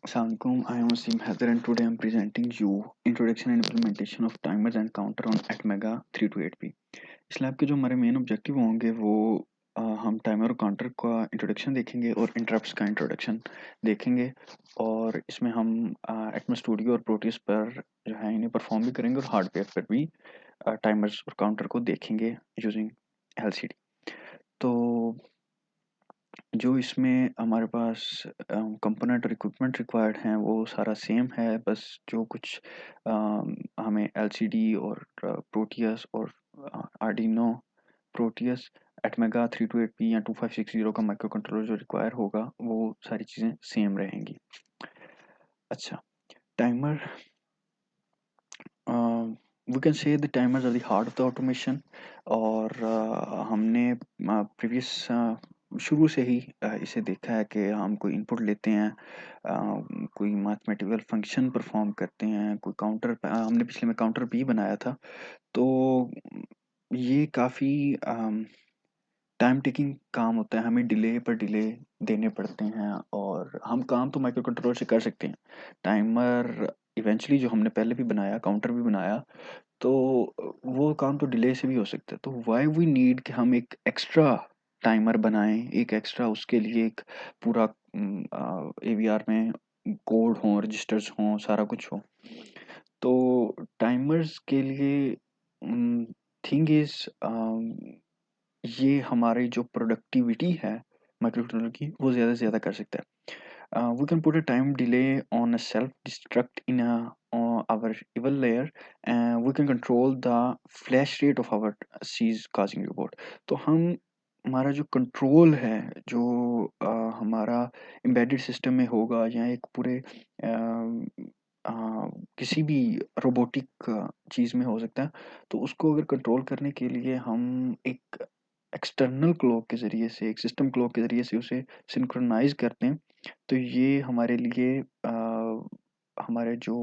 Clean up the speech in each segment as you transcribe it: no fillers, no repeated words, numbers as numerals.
Assalamualaikum, I am Wasim Haider and today I am presenting you introduction and implementation of timers and counter on Atmega 328P। इस lab के जो हमारे main objective होंगे वो हम timer और counter का इंट्रोडक्शन देखेंगे और इंटरप्ट्स का इंट्रोडक्शन देखेंगे और इसमें हम एटमो स्टूडियो और प्रोटियस पर जो है इन्हें परफॉर्म भी करेंगे और हार्डवेयर पर भी टाइमर्स और काउंटर को देखेंगे यूजिंग एलसीडी। तो जो इसमें हमारे पास कंपोनेंट और इक्विपमेंट रिक्वायर्ड हैं वो सारा सेम है, बस जो कुछ हमें एलसीडी और प्रोटियस और आर्डिनो प्रोटियस एटमेगा 328P या 2560 का माइक्रो कंट्रोलर जो रिक्वायर होगा वो सारी चीज़ें सेम रहेंगी। अच्छा, timer we can say the timers are the heart of the automation. और हमने प्रीवियस शुरू से ही इसे देखा है कि हम कोई इनपुट लेते हैं, कोई मैथमेटिकल फंक्शन परफॉर्म करते हैं, कोई काउंटर हमने पिछले में काउंटर भी बनाया था। तो ये काफ़ी टाइम टेकिंग काम होता है, हमें डिले पर डिले देने पड़ते हैं और हम काम तो माइक्रो कंट्रोलर से कर सकते हैं। टाइमर इवेंचुअली जो हमने पहले भी बनाया, काउंटर भी बनाया, तो वो काम तो डिले से भी हो सकता है। तो व्हाई वी नीड कि हम एक एक्स्ट्रा टाइमर बनाएँ, एक एक्स्ट्रा उसके लिए एक पूरा एवीआर में कोड हों, रजिस्टर्स हों, सारा कुछ हो। तो टाइमर्स के लिए थिंग इज़ ये हमारी जो प्रोडक्टिविटी है माइक्रो कंट्रोलर की वो ज़्यादा से ज़्यादा कर सकता है। We can put a time delay on a self-destruct in our evil layer, and we can control the flash rate of our C's causing report। तो हम हमारा जो कंट्रोल है जो हमारा एम्बेडेड सिस्टम में होगा या एक पूरे किसी भी रोबोटिक चीज़ में हो सकता है, तो उसको अगर कंट्रोल करने के लिए हम एक एक्सटर्नल क्लॉक के ज़रिए से, एक सिस्टम क्लॉक के ज़रिए से उसे सिंक्रोनाइज़ करते हैं, तो ये हमारे लिए हमारे जो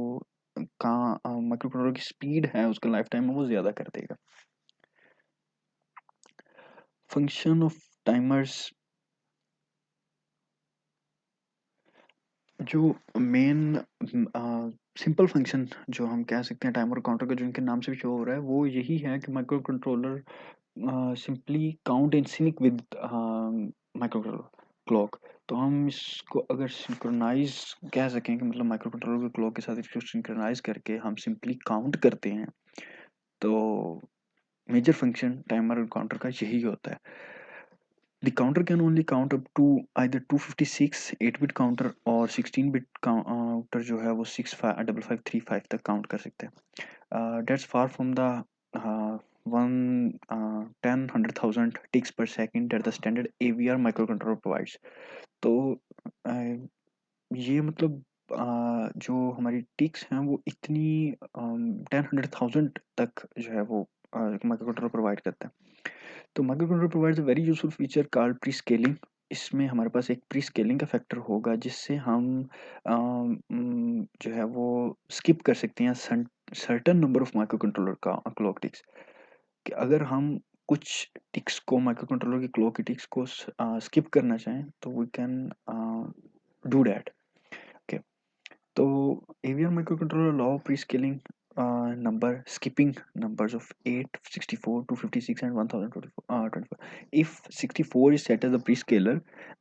माइक्रो कंट्रोलर की स्पीड है उसका लाइफ टाइम है वो ज़्यादा कर देगा। फंक्शन ऑफ टाइमर्स, जो मेन सिंपल फंक्शन जो हम कह सकते हैं टाइमर काउंटर का, जो इनके नाम से भी शो हो रहा है, वो यही है कि micro controller simply count in sync with micro clock. तो हम इसको अगर सिंक्रोनाइज कह सकें कि मतलब माइक्रो कंट्रोलर के क्लॉक के साथ इसको सिंक्रोनाइज करके हम सिंपली काउंट करते हैं, तो मेजर फंक्शन टाइमर और काउंटर का यही होता है। The counter can only count up to either 256 8-bit counter और 16-bit काउंटर जो है वो 655535 तक काउंट कर सकते हैं। That's far from the one 100,000 ticks per second that the standard AVR microcontroller provides। तो ये मतलब जो हमारी टिक्स हैं वो इतनी 10,100,000 तक जो है वो माइक्रोकंट्रोलर प्रोवाइड करता है। तो microcontroller provides a very useful feature called pre scaling. इसमें हमारे पास एक प्री स्केलिंग का फैक्टर होगा जिससे हम जो है वो स्किप कर सकते हैं सर्टेन नंबर ऑफ माइक्रोकंट्रोलर का क्लॉक टिक्स। कि अगर हम कुछ टिक्स को माइक्रोकंट्रोलर की क्लॉक की टिक्स को स्किप करना चाहें तो we can do that. Okay, तो AVR microcontroller allow pre-scaling number skipping numbers of 8, 64, 256 and 1024. If 64 is set as a pre-scaler,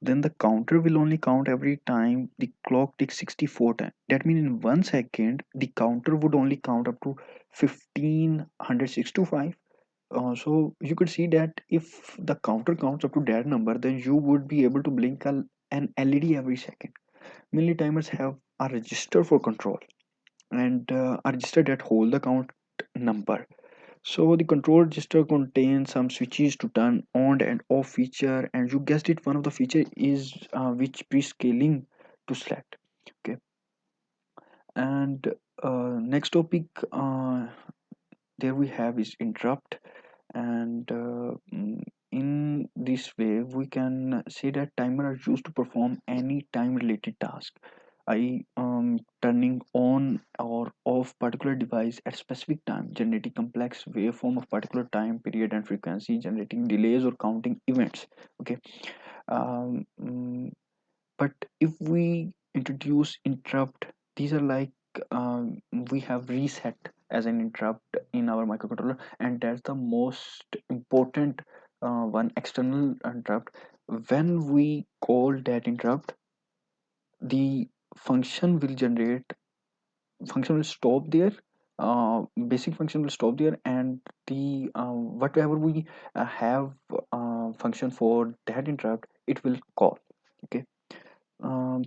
then the counter will only count every time the clock ticks 64 times. That means in 1 second, the counter would only count up to 15,625. So you could see that if the counter counts up to that number, then you would be able to blink an LED every second. Mainly timers have a register for control and a register that hold the count number. So the control register contains some switches to turn on and off feature, and you guessed it, one of the feature is which pre-scaling to select. Okay, and next topic there we have is interrupt, and in this way we can say that timer are used to perform any time related task, I turning on or off particular device at specific time, generating complex waveform of particular time period and frequency, generating delays or counting events. Okay, um, mm, but if we introduce interrupt. These are like we have reset as an interrupt in our microcontroller, and that's the most important one, external interrupt. When we call that interrupt, the function will generate, function will stop there, basic function will stop there, and the whatever we have function for that interrupt, it will call. Okay. um,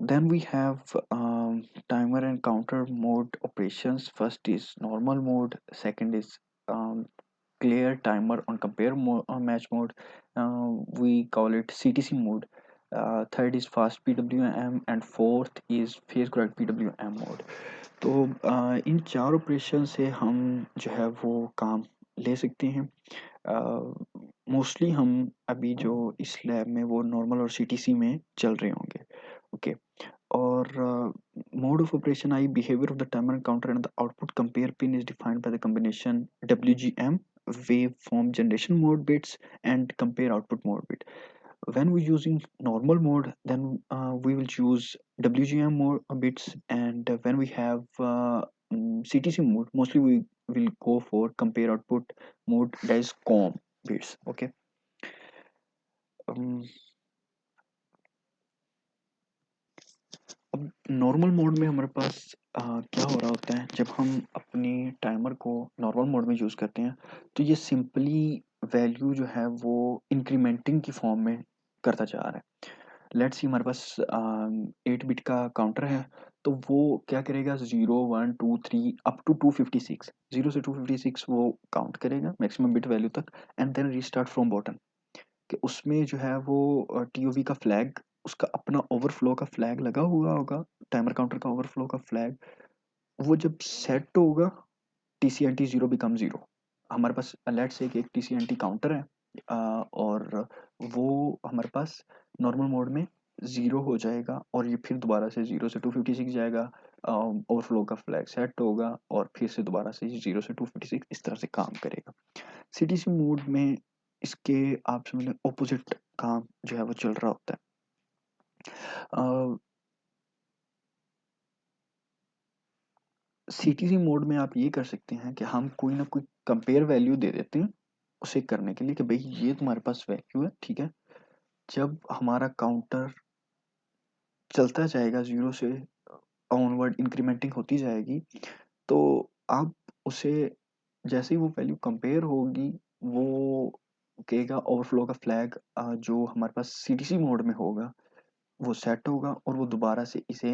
then we have timer and counter mode operations. First is normal mode, second is um, clear timer on match mode. We call it CTC mode. Third is fast PWM, and fourth is phase correct PWM mode. तो इन चार operation से हम जो है वो काम ले सकते हैं। मोस्टली हम अभी जो इस लैब में वो नॉर्मल और सीटीसी में चल रहे होंगे। ओके। और mode of operation, I behavior of the timer and counter and the output compare pin is defined by the combination WGM waveform generation mode bits and compare output mode bit. When we're using normal mode, then we will choose WGM mode bits, and when we have CTC mode, mostly we will go for compare output mode, that is COM bits. Okay. um, अब normal mode में हमारे पास क्या हो रहा होता है, जब हम अपने टाइमर को नॉर्मल मोड में यूज़ करते हैं, तो ये सिंपली वैल्यू जो है वो इंक्रीमेंटिंग की फॉर्म में करता जा रहा है। लेट्स सी हमारे पास 8 बिट का काउंटर है, तो वो क्या करेगा, 0 1 2 3 अप टू 256, 0 से 256 वो काउंट करेगा मैक्सिमम बिट वैल्यू तक, and then restart from bottom. कि उसमें जो है वो टीओवी का फ्लैग, उसका अपना ओवरफ्लो का फ्लैग लगा हुआ होगा, टाइमर काउंटर का ओवरफ्लो का फ्लैग। वो जब सेट होगा, टीसीएनटी जीरो बिकम जीरो। हमारे पास लेट्स से एक टीसीएनटी काउंटर है, और वो हमारे पास नॉर्मल मोड में जीरो हो जाएगा, और ये फिर दोबारा से 0 से 256 जाएगा, ओवरफ्लो का फ्लैग सेट होगा, और फिर से दोबारा से 0 से 256 इस तरह से काम करेगा। सीटीसी मोड में इसके आप समझ लें ऑपोजिट काम जो है वो चल रहा होता है। सीटीसी मोड में आप ये कर सकते हैं कि हम कोई ना कोई कंपेयर वैल्यू दे देते हैं उसे करने के लिए, कि भाई ये तुम्हारे पास वैल्यू है, ठीक है। जब हमारा काउंटर चलता जाएगा, जीरो से ऑनवर्ड इंक्रीमेंटिंग होती जाएगी, तो आप उसे, जैसे ही वो वैल्यू कंपेयर होगी, वो कहेगा ओवरफ्लो का फ्लैग जो हमारे पास सीटीसी मोड में होगा वो सेट होगा, और वो दोबारा से इसे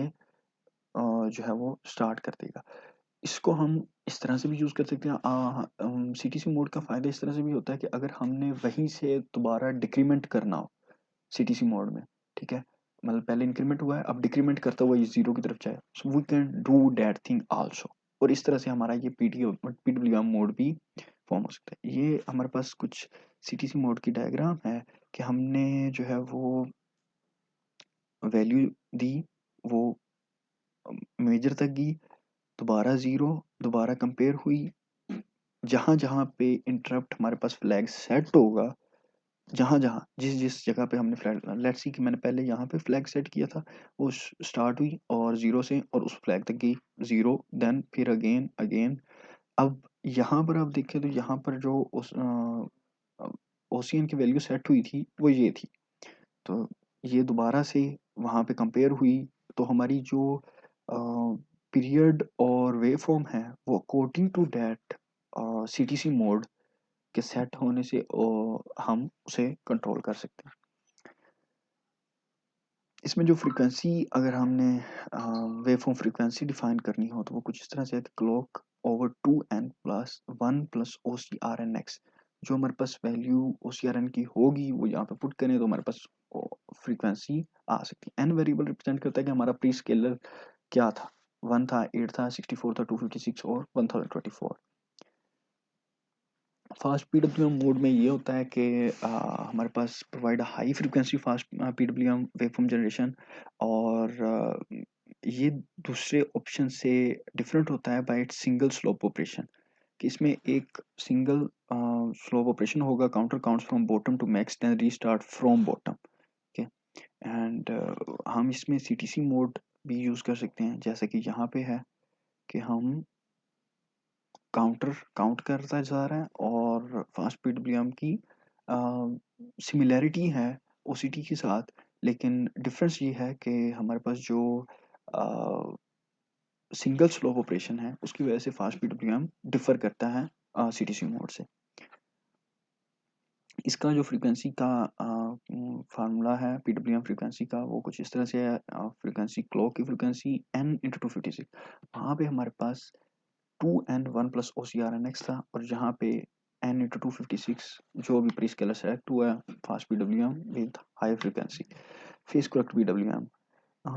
जो है वो स्टार्ट कर देगा। इसको हम इस तरह से भी यूज़ कर सकते हैं। सीटीसी मोड का फ़ायदा इस तरह से भी होता है कि अगर हमने वहीं से दोबारा डिक्रीमेंट करना हो सीटीसी मोड में, ठीक है, मतलब पहले इंक्रीमेंट हुआ है, अब डिक्रीमेंट करता हुआ ये जीरो की तरफ जाए, so we can do that thing also. और इस तरह से हमारा ये पीडब्ल्यूएम मोड भी फॉर्म हो सकता है। ये हमारे पास कुछ सीटीसी मोड की डायग्राम है कि हमने जो है वो वैल्यू दी, वो मेजर तक गई, दोबारा ज़ीरो, दोबारा कंपेयर हुई, जहाँ जहाँ पे इंटरप्ट हमारे पास फ्लैग सेट होगा, जहाँ जहाँ जिस जिस जगह पे हमने फ्लैग, लेट्स सी कि मैंने पहले यहाँ पे फ्लैग सेट किया था, वो स्टार्ट हुई और ज़ीरो से और उस फ्लैग तक गई, ज़ीरो, देन फिर अगेन अगेन। अब यहाँ पर आप देखें तो यहाँ पर जो उस ओसियन की वैल्यू सेट हुई थी वो ये थी, तो ये दोबारा से वहाँ पे कंपेयर हुई, तो हमारी जो पीरियड और वेव फॉर्म है वो according to that CTC mode के सेट होने से हम उसे कंट्रोल कर सकते हैं। इसमें जो फ्रीक्वेंसी, अगर हमने वेव फॉर्म फ्रीक्वेंसी डिफाइन करनी हो, तो वो कुछ इस तरह से है कि clock over 2n+1 plus O C R N X. जो हमारे पास value O C R N की होगी वो यहाँ पे पुट करें तो हमारे पास फ्रीक्वेंसी आ सकती है। एन वेरिएबल रिप्रेजेंट करता है कि हमारा प्री स्केलर क्या था, 1 था, 8 था, 64 था, 256 और 1024। फास्ट पीडब्ल्यूएम मोड में ये होता है कि हमारे पास provide high frequency fast PWM waveform generation, और ये दूसरे ऑप्शन से डिफरेंट होता है by its single slope operation, कि इसमें एक सिंगल स्लोप ऑपरेशन होगा, counter counts from bottom to max then restart from bottom. Okay. And हम इसमें सीटीसी मोड भी यूज़ कर सकते हैं, जैसा कि यहाँ पे है कि हम काउंट करता जा रहा है और फास्ट पीडब्ल्यूएम की सिमिलैरिटी है ओसीटी के साथ, लेकिन डिफरेंस ये है कि हमारे पास जो सिंगल स्लोप ऑपरेशन है उसकी वजह से फास्ट पीडब्ल्यूएम डिफर करता है सीटीसी मोड से। इसका जो फ्रीक्वेंसी का फार्मूला है पीडब्ल्यूएम फ्रीक्वेंसी का, वो कुछ इस तरह से है। फ्रीक्वेंसी क्लॉक की फ्रीक्वेंसी n इंटू 256, वहाँ पे हमारे पास 2n1 plus O C R N X था, और यहाँ पे n इंटू 256 जो भी प्रीस्केलर सेलेक्ट हुआ है fast PWM with high frequency face correct PWM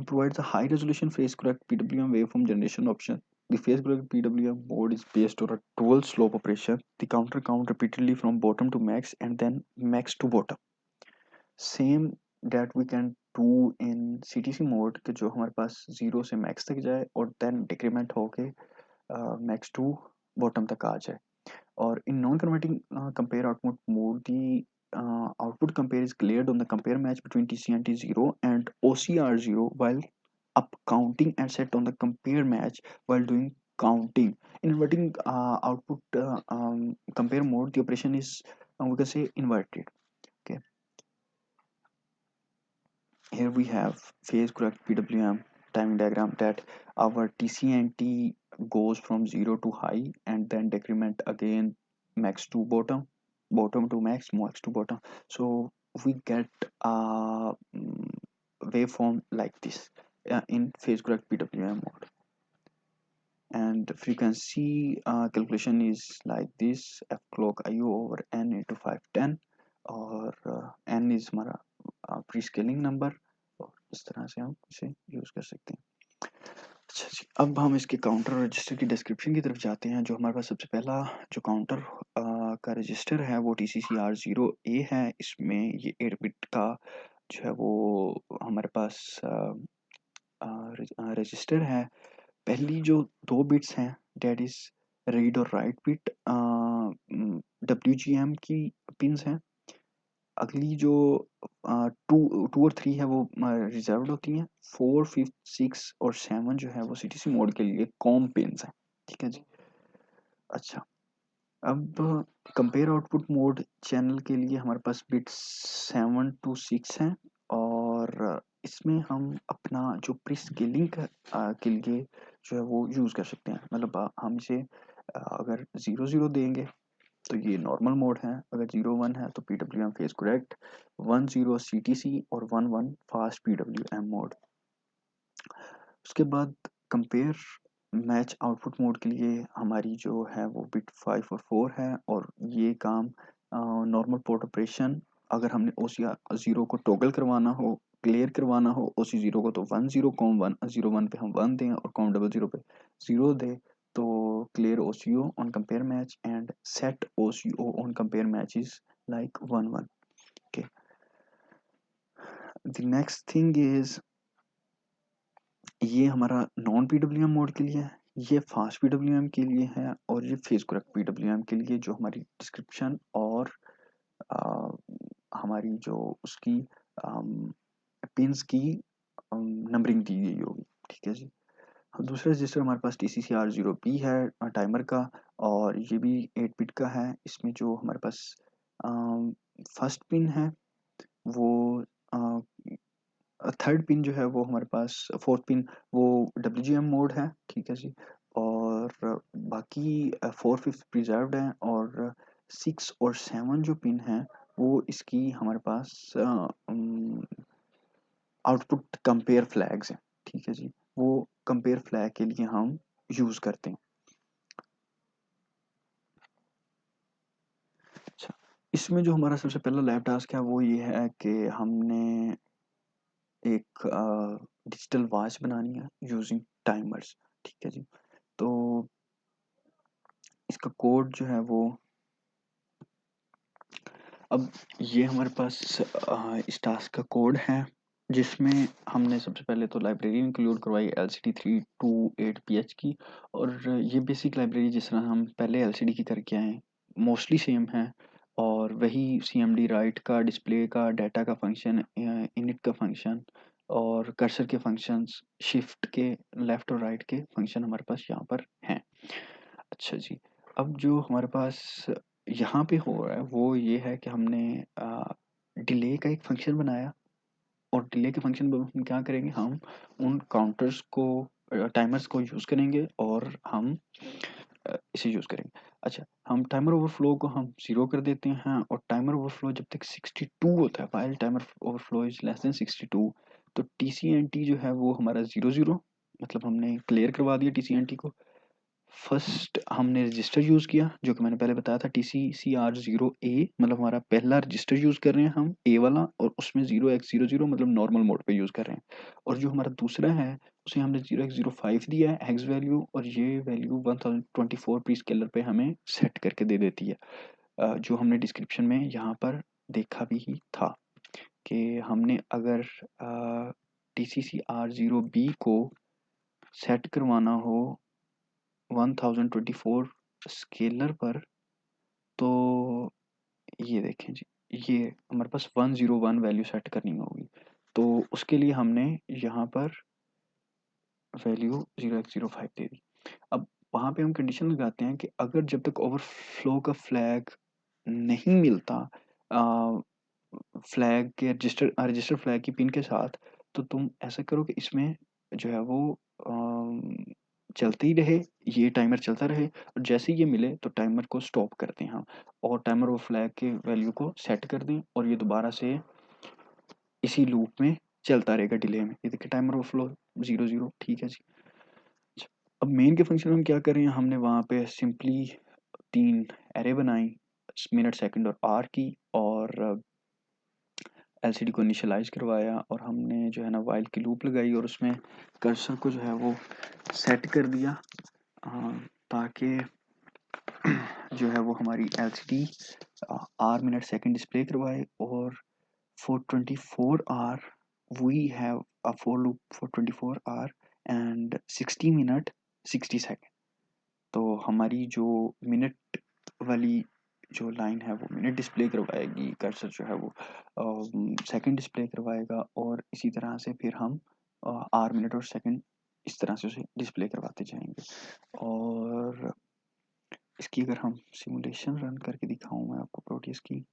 provides a high resolution phase correct PWM waveform generation option. The phase correct PWM mode is based on a dual slope operation. The counter count repeatedly from bottom to max and then max to bottom. Same that we can do in CTC mode कि जो हमारे पास 0 से max तक जाए और then decrement होके max to bottom तक आ जाए। और in non-converting compare output mode, the output compare is cleared on the compare match between TC and T0 and OCR0 while up counting and set on the compare match while doing counting. In inverting output compare mode, the operation is we can say inverted. Okay, here we have phase correct PWM timing diagram that our TC and T goes from 0 to high and then decrement again max to bottom, bottom to max, max to bottom. So we get a waveform like this in phase correct PWM mode. And frequency calculation is like this: f clock IU over n into 510, और n is हमारा pre scaling number, और इस तरह से हम इसे use कर सकते हैं। अच्छा जी, अब हम इसके काउंटर रजिस्टर की डिस्क्रिप्शन की तरफ जाते हैं। जो हमारे पास सबसे पहला जो काउंटर का रजिस्टर है वो TCCR0A है। इसमें ये 8 बिट का जो है वो हमारे पास रजिस्टर है। पहली जो 2 बिट्स हैं दैट इज रीड और राइट बिट WGM की पिंस हैं। अगली जो 2 और 3 है वो रिजर्व्ड होती हैं। 4, 5, 6 और 7 जो है वो सीटीसी मोड के लिए कॉम पिंस हैं। ठीक है जी। अच्छा, अब कंपेयर आउटपुट मोड चैनल के लिए हमारे पास बिट्स 7 to 6 हैं, और इसमें हम अपना जो प्री स्केलिंग के लिए जो है वो यूज़ कर सकते हैं। मतलब हम इसे अगर 0 0 देंगे तो ये नॉर्मल मोड है, अगर 0 1 है तो PWM फेज करेक्ट, 1 0 CTC और 1 1 फास्ट PWM मोड। उसके बाद कंपेयर मैच आउटपुट मोड के लिए हमारी जो है वो बिट 5 और 4 है, और ये काम नॉर्मल पोर्ट ऑपरेशन अगर हमने OC 0 को टॉगल करवाना हो, क्लियर करवाना हो OC 0 को, तो 1 0 कॉम 1 0 1 पे हम 1 दें और कॉम 0 0 पे 0 दें, तो clear OCO on compare match and set OCO on compare match is like 1 1. Okay, the next thing is ये हमारा नॉन PWM मोड के लिए है, ये फास्ट PWM के लिए है, और ये फेज करेक्ट PWM के लिए जो हमारी डिस्क्रिप्शन और आ, हमारी जो उसकी पिंस की नंबरिंग दी गई होगी। ठीक है जी। दूसरा रजिस्टर हमारे पास TCCR0B है टाइमर का, और ये भी 8 बिट का है। इसमें जो हमारे पास फर्स्ट पिन है वो थर्ड पिन जो है वो हमारे पास, फोर्थ पिन वो WGM मोड है। ठीक है जी। और बाकी 4 5 प्रिजर्व्ड हैं, और 6 और 7 जो पिन हैं वो इसकी हमारे पास आउटपुट कंपेयर फ्लैग्स हैं। ठीक है जी, वो कंपेयर फ्लैग के लिए हम यूज़ करते हैं। अच्छा, इसमें जो हमारा सबसे पहला लैब टास्क है वो ये है कि हमने एक डिजिटल वॉच बनानी है यूजिंग टाइमर्स। ठीक है जी। तो इसका कोड जो है वो, अब ये हमारे पास इस टास्क का कोड है, जिसमें हमने सबसे पहले तो लाइब्रेरी इंक्लूड करवाई LCD328PH की, और ये बेसिक लाइब्रेरी जिस तरह हम पहले LCD की करके आए मोस्टली सेम है। और वही सीएमडी राइट का, डिस्प्ले का, डाटा का फंक्शन, इनिट का फंक्शन और कर्सर के फंक्शंस, शिफ्ट के लेफ्ट और राइट के फंक्शन हमारे पास यहाँ पर हैं। अच्छा जी, अब जो हमारे पास यहाँ पे हो रहा है वो ये है कि हमने डिले का एक फंक्शन बनाया और डिले के फंक्शन में हम क्या करेंगे, हम उन काउंटर्स को, टाइमर्स को यूज़ करेंगे और हम इसे यूज़ करेंगे। अच्छा, हम टाइमर ओवरफ्लो को हम 0 कर देते हैं और टाइमर ओवरफ्लो जब तक 62 होता है, while timer overflow is less than 62, तो टीसीएनटी जो है वो हमारा 00, मतलब हमने क्लियर करवा दिया टीसीएनटी को। फर्स्ट हमने रजिस्टर यूज़ किया जो कि मैंने पहले बताया था, TCCR0A, मतलब हमारा पहला रजिस्टर यूज़ कर रहे हैं हम ए वाला, और उसमें 0x00 मतलब नॉर्मल मोड पे यूज़ कर रहे हैं। और जो हमारा दूसरा है उसे हमने 0x05 दिया है हेक्स वैल्यू, और ये वैल्यू 1024 प्री स्केलर पे हमें सेट करके दे देती है। जो हमने डिस्क्रिप्शन में यहाँ पर देखा भी ही था कि हमने अगर TCCR0B को सेट करवाना हो 1024 स्केलर पर, तो ये देखें जी, ये हमारे पास 101 वैल्यू सेट करनी होगी। तो उसके लिए हमने यहाँ पर वैल्यू 0x05 दे दी। अब वहाँ पे हम कंडीशन लगाते हैं कि अगर जब तक ओवरफ्लो का फ्लैग नहीं मिलता फ्लैग के रजिस्टर फ्लैग की पिन के साथ, तो तुम ऐसा करो कि इसमें जो है वो चलते ही रहे, ये टाइमर चलता रहे, और जैसे ही ये मिले तो टाइमर को स्टॉप कर दें हम, और टाइमर वो फ्लैग के वैल्यू को सेट कर दें, और ये दोबारा से इसी लूप में चलता रहेगा डिले में। ये देखिए टाइमर ओवरफ्लो 00, ठीक है जी। अच्छा, अब मेन के फंक्शन में हम क्या कर रहे हैं, हमने वहाँ पे सिंपली 3 एरे बनाई, मिनट, सेकंड और आवर की, और एलसीडी को इनिशियलाइज़ करवाया, और हमने जो है ना व्हाइल की लूप लगाई और उसमें कर्सर को जो है वो सेट कर दिया, ताकि जो है वो हमारी LCD hour, minute, second display करवाए, और for 24 hour we have a for loop for 24 hour and 60 minute 60 second. तो हमारी जो मिनट वाली जो लाइन है वो मिनट डिस्प्ले करवाएगी, कर्सर जो है वो सेकंड डिस्प्ले करवाएगा, और इसी तरह से फिर हम आवर, मिनट और सेकंड इस तरह से उसे डिस्प्ले करवाते जाएंगे। और इसकी अगर हम सिमुलेशन रन करके दिखाऊं मैं आपको प्रोटीज की,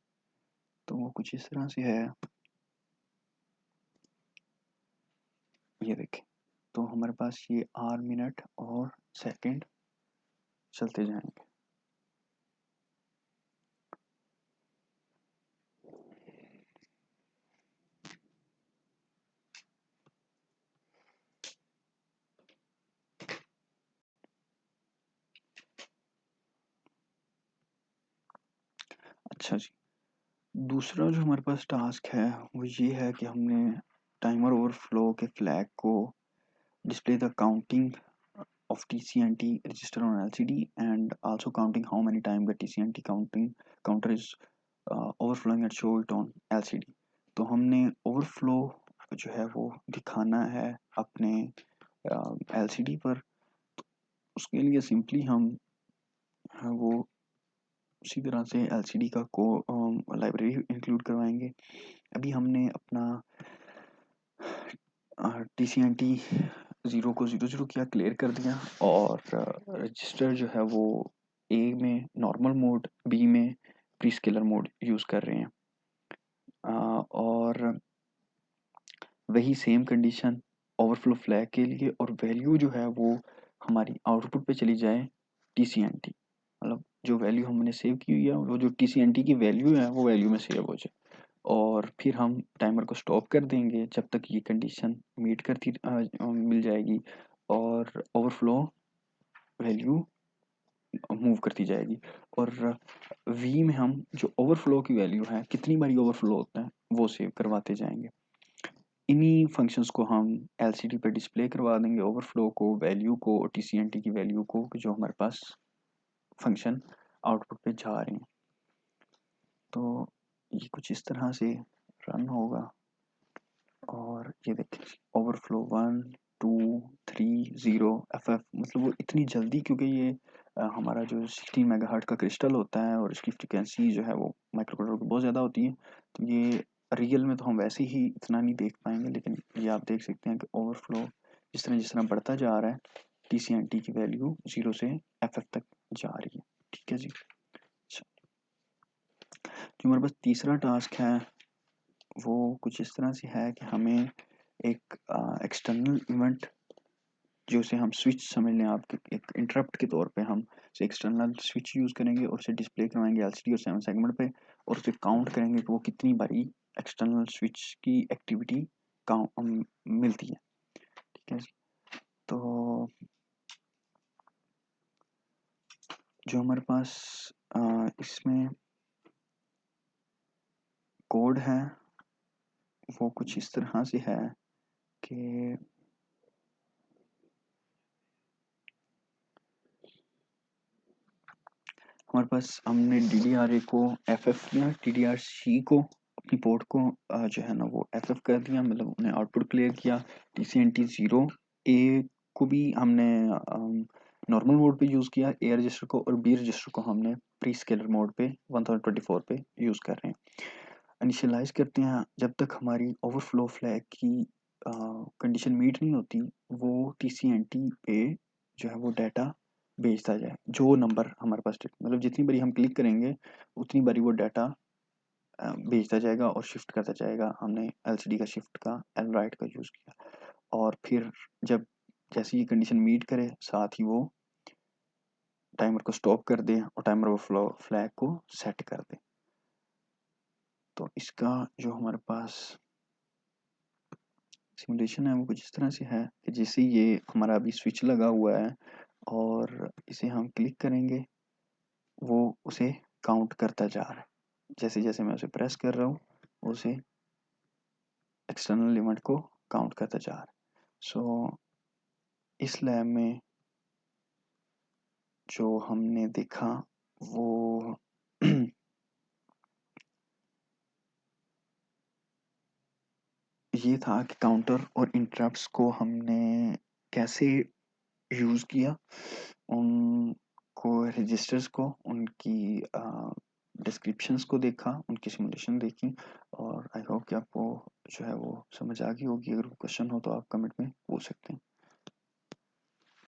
तो वो कुछ इस तरह से है। ये देखें, तो हमारे पास ये आवर, मिनट और सेकंड चलते जाएंगे। अच्छा जी, दूसरा जो हमारे पास टास्क है वो ये है कि हमने टाइमर ओवरफ्लो के फ्लैग को display the counting of TCNT register on LCD and also counting how many time the TCNT counter is overflowing and show it on LCD। तो हमने ओवरफ्लो जो है वो दिखाना है अपने LCD पर। उसके लिए सिंपली हम वो उसी तरह से LCD का को लाइब्रेरी इंक्लूड करवाएंगे। अभी हमने अपना TCNT 0 को 00 किया, क्लियर कर दिया, और रजिस्टर जो है वो ए में नॉर्मल मोड, बी में प्री स्केलर मोड यूज़ कर रहे हैं, और वही सेम कंडीशन ओवरफ्लो फ्लैग के लिए, और वैल्यू जो है वो हमारी आउटपुट पे चली जाए TCNT, मतलब जो वैल्यू हमने सेव की हुई है वो जो TCNT की वैल्यू है वो वैल्यू में सेव हो जाए, और फिर हम टाइमर को स्टॉप कर देंगे जब तक ये कंडीशन मीट करती मिल जाएगी, और ओवरफ्लो वैल्यू मूव करती जाएगी। और वी में हम जो ओवरफ्लो की वैल्यू है, कितनी बारी ओवरफ्लो होता है, वो सेव करवाते जाएंगे। इन्हीं फंक्शंस को हम एलसीडी पे डिस्प्ले करवा देंगे, ओवरफ्लो को, वैल्यू को, और टीसीएनटी की वैल्यू को, जो हमारे पास फंक्शन आउटपुट पे जा रहे हैं। तो ये कुछ इस तरह से रन होगा, और ये देखें ओवरफ्लो 1 2 3 0 FF, मतलब वो इतनी जल्दी, क्योंकि ये हमारा जो 16 मेगाहर्ट्ज़ का क्रिस्टल होता है और इसकी फ्रीक्वेंसी जो है वो माइक्रोकंट्रोलर की बहुत ज़्यादा होती है। तो ये रियल में तो हम वैसे ही इतना नहीं देख पाएँगे, लेकिन ये आप देख सकते हैं कि ओवरफ्लो जिस तरह बढ़ता जा रहा है, TCNT की वैल्यू 0 से FF तक जा रही है। ठीक है जी। अच्छा, जो हमारे पास तीसरा टास्क है वो कुछ इस तरह से है कि हमें एक एक्सटर्नल इवेंट जो उसे हम स्विच समझ लें, आप एक इंटरप्ट के तौर पे हम उसे एक्सटर्नल स्विच यूज़ करेंगे और उसे डिस्प्ले करवाएंगे LCD और 7 सेगमेंट पे, और उसे काउंट करेंगे कि वो कितनी बारी एक्सटर्नल स्विच की एक्टिविटी मिलती है। ठीक है जी। तो जो हमारे पास इसमें कोड है वो कुछ इस तरह से है कि हमारे पास हमने DDRA को FF किया, DDRC को अपनी पोर्ट को जो है ना वो FF कर दिया, मतलब उन्हें आउटपुट क्लियर किया। TCNT 0 A को भी हमने नॉर्मल मोड पे यूज़ किया A रजिस्टर को, और B रजिस्टर को हमने प्री स्केलर मोड पे 1024 पे यूज़ कर रहे हैं। इनिशियलाइज करते हैं जब तक हमारी ओवरफ्लो फ्लैग की कंडीशन मीट नहीं होती, वो TCNT पे जो है वो डाटा भेजता जाए। जो नंबर हमारे पास मतलब जितनी बारी हम क्लिक करेंगे उतनी बारी वो डाटा भेजता जाएगा और शिफ्ट करता जाएगा। हमने LCD का शिफ्ट का L राइट का यूज़ किया, और फिर जब जैसे ये कंडीशन मीट करे साथ ही वो टाइमर को स्टॉप कर दे और टाइमर ओवरफ्लो फ्लैग को सेट कर दे। तो इसका जो हमारे पास सिमुलेशन है वो कुछ इस तरह से है कि जैसे ये हमारा अभी स्विच लगा हुआ है और इसे हम क्लिक करेंगे, वो उसे काउंट करता जा रहा है। जैसे जैसे मैं उसे प्रेस कर रहा हूँ उसे एक्सटर्नल इवेंट को काउंट करता जा रहा है। सो इस लैब में जो हमने देखा वो ये था कि काउंटर और इंटरप्ट्स को हमने कैसे यूज़ किया, उनको रजिस्टर्स को उनकी डिस्क्रिप्शंस को देखा, उनकी सिमुलेशन देखी, और आई होप कि आपको जो है वो समझ आ गई होगी। अगर क्वेश्चन हो तो आप कमेंट में पूछ सकते हैं।